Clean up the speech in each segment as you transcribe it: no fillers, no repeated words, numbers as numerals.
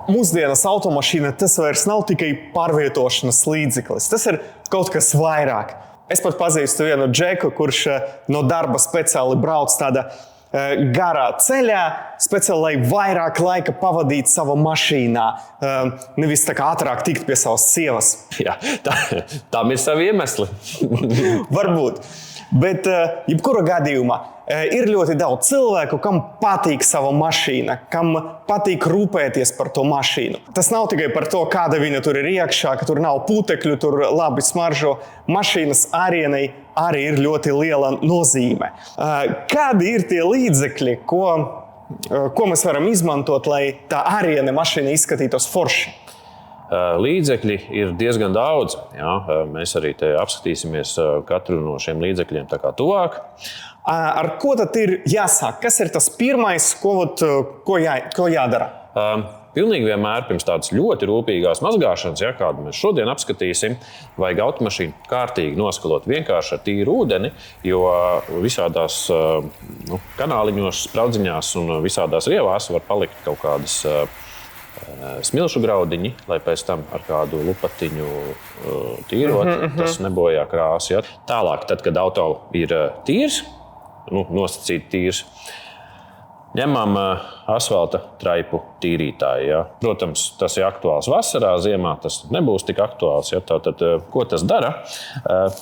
mūsdienas automašīna tas vairs nav tikai pārvietošanas līdzeklis. Tas ir kaut kas vairāk. Es pat pazīstu vienu džeku, kurš no darba speciāli brauc tādā garā ceļā, speciāli, lai vairāk laika pavadītu savā mašīnā, nevis tā kā ātrāk tikt pie savas sievas. Jā, tam ir savi iemesli. Varbūt. Bet, jebkura gadījumā, ir ļoti daudz cilvēku, kam patīk sava mašīna, kam patīk rūpēties par to mašīnu. Tas nav tikai par to, kāda viņa tur ir iekšā, ka tur nav putekļu, tur labi smaržo. Mašīnas arienai arī ir ļoti liela nozīme. Kādi ir tie līdzekļi, ko mēs varam izmantot, lai tā ariene mašīna izskatītos forši? Līdzekļi ir diezgan daudz. Jā, mēs arī te apskatīsimies katru no šiem līdzekļiem tā kā tuvāk. Ar ko tad ir jāsāk? Kas ir tas pirmais, ko jādara? Pilnīgi vienmēr pirms tādas ļoti rūpīgās mazgāšanas, kādu mēs šodien apskatīsim, vajag automašīnu kārtīgi noskalot vienkārši ar tīru ūdeni, jo visādās kanāliņos, spraudziņās un visādās rievās var palikt kaut kādas smilšu graudiņi, lai pēc tam ar kādu lupatiņu tīrot, tas nebojā krāsu. Ja? Tālāk, tad, kad auto ir tīrs, nosacīti tīrs, ņemam asfalta traipu tīrītāju. Ja? Protams, tas ir aktuāls vasarā, ziemā tas nebūs tik aktuāls. Ja? Tātad, ko tas dara?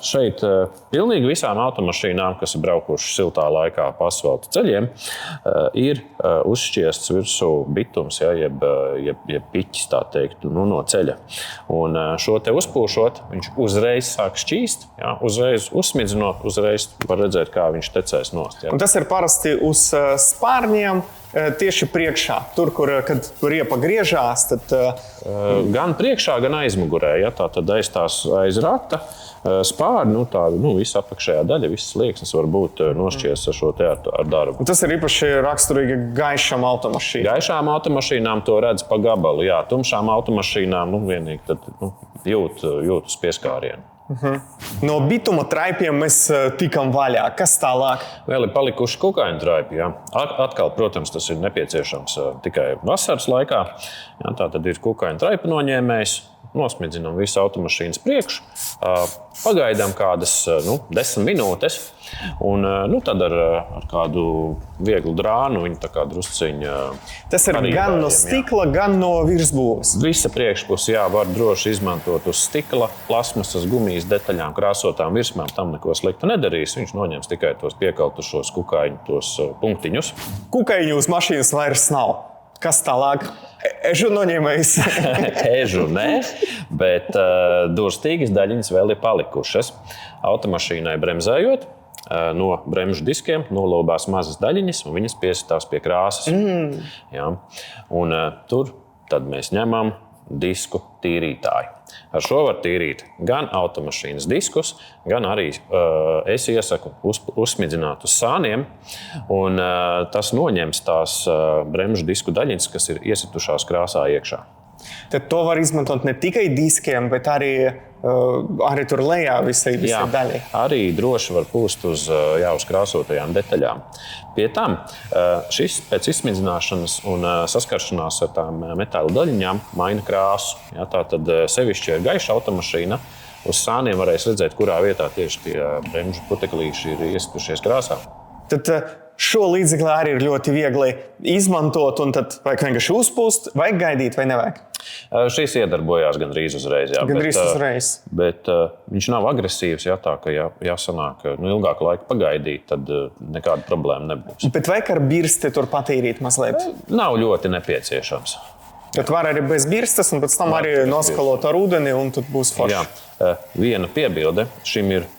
Šeit pilnīgi visām automašīnām, kas ir braukušas siltā laikā pa asfalta ceļiem, ir uzšķiests virsū bitums, ja? jeb piķis, tā teikt, no ceļa. Un šo te uzpūšot, viņš uzreiz sāk šķīst, ja? Uzreiz uzsmidzinot, uzreiz var redzēt, kā viņš tecēs nost. Ja? Un tas ir parasti uz spārņiem, tieši priekšā, tur, kad riepa griežās, tad... Gan priekšā, gan aizmugurē, ja? Tātad aiz rata spārni, visa apakšējā daļa, visas slieksnes var būt nošķiestas ar šo te ar darbu. Un tas ir īpaši raksturīgi gaišām automašīnām. Gaišām automašīnām to redz pa gabalu, jā. Tumšām automašīnām, vienīgi tad jūt uz pieskārienu. No bituma traipiem mēs tikam vaļā. Kas tālāk? Vēl ir palikuši kukaiņu traipi. Jā. Atkal, protams, tas ir nepieciešams tikai vasaras laikā. Jā, tā tad ir kukaiņu traipa noņēmējs. Nosmidzinām visu automašīnas priekšu. Pagaidām kādas 10 minūtes. Un tad ar kādu vieglu drānu viņi tā kā drusciņa... Tas ir gan no stikla, gan no virsbūves. Visa priekšpuse, var droši izmantot uz stikla, plasmasas, gumijas detaļām, krāsotām virsmām. Tam neko slikta nedarīs. Viņš noņems tikai tos piekaltušos kukaiņu, tos punktiņus. Kukaiņu uz mašīnas vairs nav. Kas tālāk? Ežu noņēmējs? Ežu nē, bet durstīgas daļiņas vēl ir palikušas. Automašīnai bremzējot, no bremžu diskiem nolobās mazas daļiņas un viņas piesitās pie krāsas. Jā. Un tur tad mēs ņemam disku tīrītāju. Ar šo var tīrīt gan automašīnas diskus, gan arī es iesaku uzsmidzināt uz sāniem. Un tas noņems tās bremžu disku daļiņas, kas ir iesitušās krāsā iekšā. Tad to var izmantot ne tikai diskiem, bet arī tur lejā visai daļai. Arī droši var pūst uz krāsotajām detaļām. Pie tam šis pēc izsmidzināšanas un saskaršanās ar tām metāla daļiņām maina krāsu. Ja, tātad sevišķi ir gaiša automašīna. Uz sāniem varēs redzēt, kurā vietā tieši tie bremžu puteklīši ir iesitušies krāsā. Tad šo līdzekli arī ir ļoti viegli izmantot, un tad vajag vienkārši uzpūst, vajag gaidīt vai nevajag? Šis iedarbojās gandrīz uzreiz. Uzreiz. Bet viņš nav agresīvs, tā ka jāsanāk ilgāku laiku pagaidīt, tad nekāda problēma nebūs. Bet vajag ar birsti tur patīrīt mazliet? Nav ļoti nepieciešams. Tad var arī bez birstas, un pēc tam arī noskalot ar ūdeni, un tad būs forši. Jā. Viena piebilde, šim ir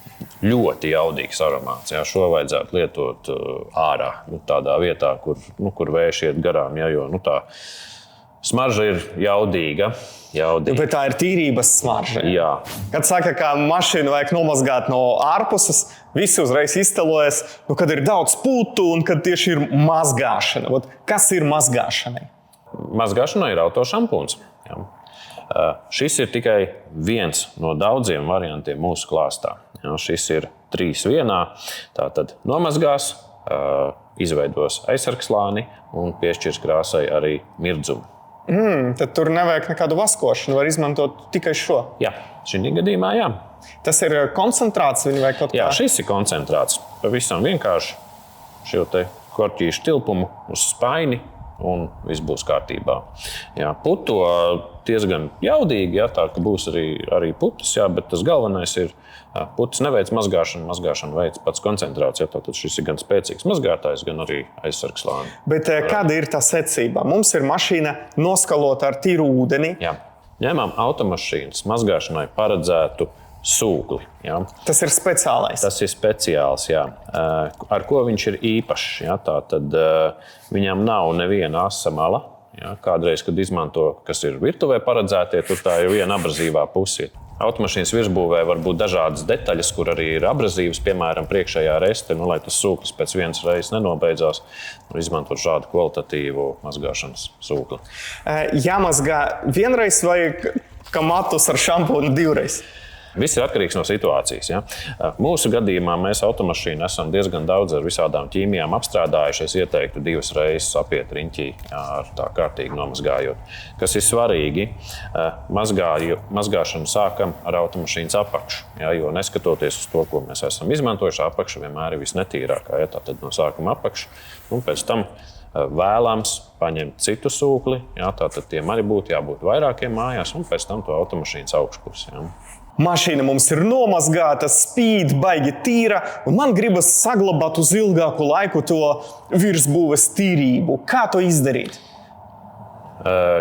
ļoti jaudīgs aromāts. Jā, šo vajadzētu lietot ārā, tādā vietā, kur vējš iet garām. Jā, jo tā smarža ir jaudīga. Bet tā ir tīrības smarža. Jā. Kad saka, ka mašīnu vajag nomazgāt no ārpuses, visi uzreiz iztelojas, kad ir daudz pūtu un kad tieši ir mazgāšana. Kas ir mazgāšanai? Mazgāšanai ir autošampūns. Jā. Šis ir tikai viens no daudziem variantiem mūsu klāstā. Šis ir 3 vienā. Tātad nomazgās, izveidos aizsargslāni un piešķirs krāsai arī mirdzumu. Tad tur nevajag nekādu vaskošanu, var izmantot tikai šo. Jā, šī gadījumā jā. Tas ir koncentrāts vai kaut kā? Jā, šis ir koncentrāts. Pavisam vienkārši šo te korķīšu tilpumu uz spaini. Un viss būs kārtībā. Jā, puto diezgan jaudīgi, jā, tā ka būs arī putas, jā, bet tas galvenais ir, putas neveic mazgāšanu, mazgāšanu veic pats koncentrāts. Jā, tātad šis ir gan spēcīgs mazgātājs, gan arī aizsargslāni. Bet kāda ir tā secība? Mums ir mašīna noskalota ar tīru ūdeni. Jā, ņemam automašīnas mazgāšanai paredzētu sūkli. Jā. Tas ir speciālais. Tas ir speciāls, jā. Ar ko viņš ir īpašs. Jā. Tātad viņam nav neviena asa mala. Jā. Kādreiz, kad izmanto, kas ir virtuvē paredzētie, tur tā ir viena abrazīvā pusi. Automašīnas virsbūvē var būt dažādas detaļas, kur arī ir abrazīvas, piemēram, priekšējā reste, lai tas sūklis pēc vienas reizes nenobeidzās. Izmantot šādu kvalitatīvu mazgāšanas sūkli. Jāmazgā vienreiz vai kamatus ar šampūnu divreiz? Viss ir atkarīgs no situācijas. Ja? Mūsu gadījumā mēs automašīnu esam diezgan daudz ar visādām ķīmijām apstrādājuši. Es ieteiktu 2 reizes apiet riņķī, ar tā kārtīgi nomazgājot. Kas ir svarīgi, mazgāšanu sākam ar automašīnas apakšu. Ja? Jo neskatoties uz to, ko mēs esam izmantojuši, apakša vienmēr ir visnetīrākā. Ja? Tātad no sākuma apakšu un pēc tam vēlams paņemt citu sūkli. Ja? Tātad tiem arī būtu jābūt vairākiem mājās un pēc tam to automašīnas augšpusi. Ja? Mašīna mums ir nomazgāta, spīd, baigi tīra, un man gribas saglabāt uz ilgāku laiku to virsbūves tīrību. Kā to izdarīt?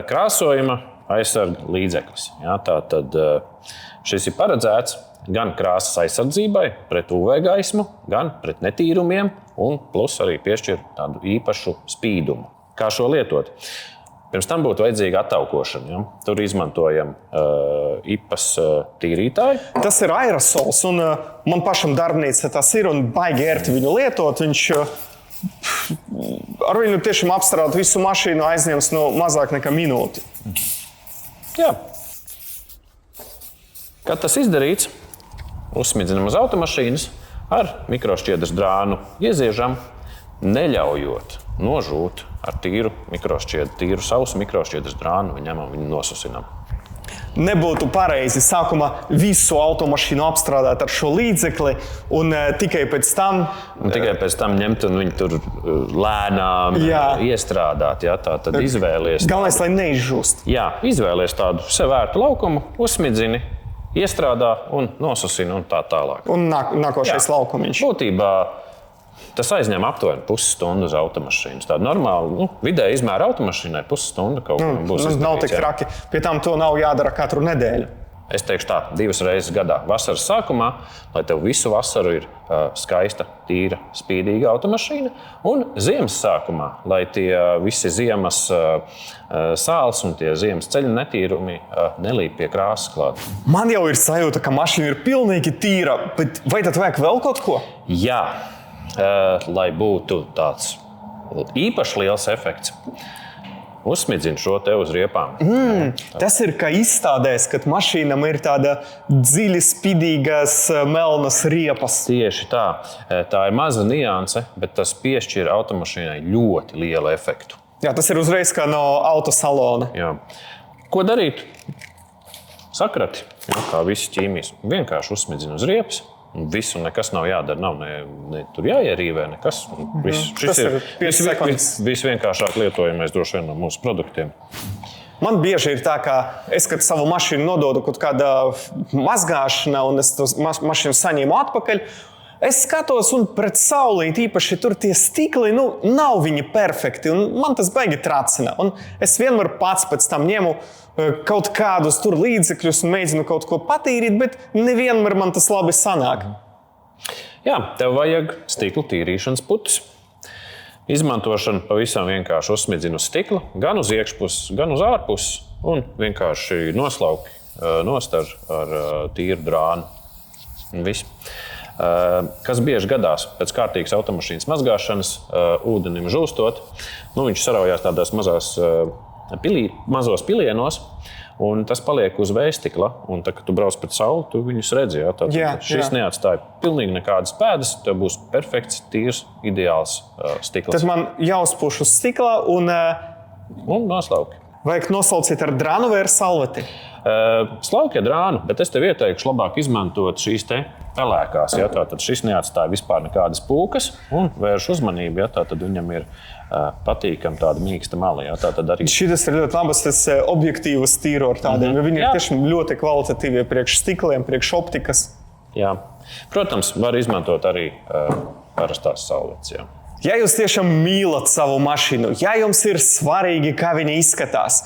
Krāsojuma aizsarga līdzeklis. Ja, tātad šis ir paredzēts gan krāsas aizsardzībai pret UV gaismu, gan pret netīrumiem, un plus arī piešķir tādu īpašu spīdumu. Kā šo lietot? Pirms tam būtu vajadzīga attaukošana. Ja? Tur izmantojam IPAS tīrītāju. Tas ir aerosols, un man pašam darbnīca tas ir, un baigi ērti viņu lietot. Viņš ar viņu tiešām apstrādāt visu mašīnu aizņems no mazāk nekā minūti. Jā. Kad tas izdarīts, uzsmidzinam uz automašīnas ar mikrošķiedras drānu, ieziežam, neļaujot nožūt ar tīru sausu mikrošķiedras drānu, ņemam viņu nosusinam. Nebūtu pareizi sākumā visu automašīnu apstrādāt ar šo līdzekli un tikai pēc tam... Tikai pēc tam ņemt un viņu tur lēnām iestrādāt. Jā, tā tad izvēlies. Galvenais, lai neizžūst. Jā, izvēlies tādu sev vērtu laukumu, uzsmidzini, iestrādā un nosusini un tā tālāk. Un nākošais laukumiņš. Būtībā tas aizņem aptuveni pusstundu uz automašīnas. Tāda normāla, vidēja izmēra automašīnai pusstunda kaut kā būs izdarīts. Nav tik traki. Pie tam to nav jādara katru nedēļu. Es teikšu tā, 2 reizes gadā. Vasaras sākumā, lai tev visu vasaru ir skaista, tīra, spīdīga automašīna. Un ziemas sākumā, lai tie visi ziemas sāls un tie ziemas ceļu netīrumi nelīp pie krāsas klāt. Man jau ir sajūta, ka mašīna ir pilnīgi tīra, bet vai tad vajag vēl kaut ko? Jā. Lai būtu tāds īpaši liels efekts, uzsmidzinu šo te uz riepām. Tas ir kā izstādēs, kad mašīnam ir tāda dziļi spīdīgas melnas riepas. Tieši tā. Tā ir maza nianse, bet tas piešķir automašīnai ļoti lielu efektu. Jā, tas ir uzreiz kā no autosalona. Jā. Ko darīt? Sakrati, kā visi ķīmijas. Vienkārši uzsmidzinu uz riepas. Visu nekas nav jādara, nav ne tur jāierīvē, nekas. Tas ir 5 sekundes. Visvienkāršāk lietojamais droši vien no mūsu produktiem. Man bieži ir tā, ka es, kad savu mašīnu nododu kaut kādā mazgāšanā un es to mašīnu saņēmu atpakaļ, es skatos un pret saulīti īpaši tur tie stikli, nav viņi perfekti un man tas baigi tracina. Un es vienmēr pats pēc tam ņemu kaut kādus tur līdzekļus un mēģinu kaut ko patīrīt, bet nevienmēr man tas labi sanāk. Jā, tev vajag stikla tīrīšanas putas. Izmantošana pavisam vienkārši uzsmidzina uz stikla, gan uz iekšpuses, gan uz ārpuses un vienkārši noslauki nost ar tīru drānu. Viss. Kas bieži gadās pēc kārtīgas automašīnas mazgāšanas, ūdenim žūstot, viņš saraujās tādās mazos pilienos, un tas paliek uz vējstikla. Un tā, kad tu brauc pret sauli, tu viņus redzi. Šis neatstāja pilnīgi nekādas pēdas, tev būs perfekts, tīrs, ideāls stikls. Tad man jāuzpuš uz stikla un noslauki. Vajag nosauciet ar drānu vai ar salveti? Slaukie drānu, bet es tev ieteikšu labāk izmantot šīs te pelēkās. Ja? Tātad šis neatstāja vispār nekādas pūkas un vērš uzmanību. Ja? Tātad viņam ir patīkami tāda mīksta mala. Ja? Tātad arī... Šis ir ļoti labs objektīvs tīro ar tādiem, jo viņi ir tiešām ļoti kvalitatīvi priekš stikliem, priekš optikas. Jā. Protams, var izmantot arī parastās salvetes. Jā. Ja jūs tiešām mīlat savu mašīnu, ja jums ir svarīgi, kā viņa izskatās,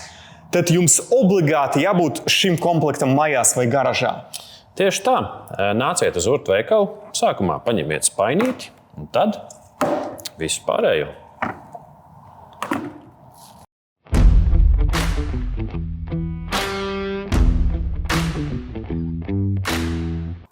tad jums obligāti jābūt šim komplektam mājās vai garažā. Tieši tā. Nāciet uz Urtu veikalu, sākumā paņemiet spainīti un tad visu pārējo.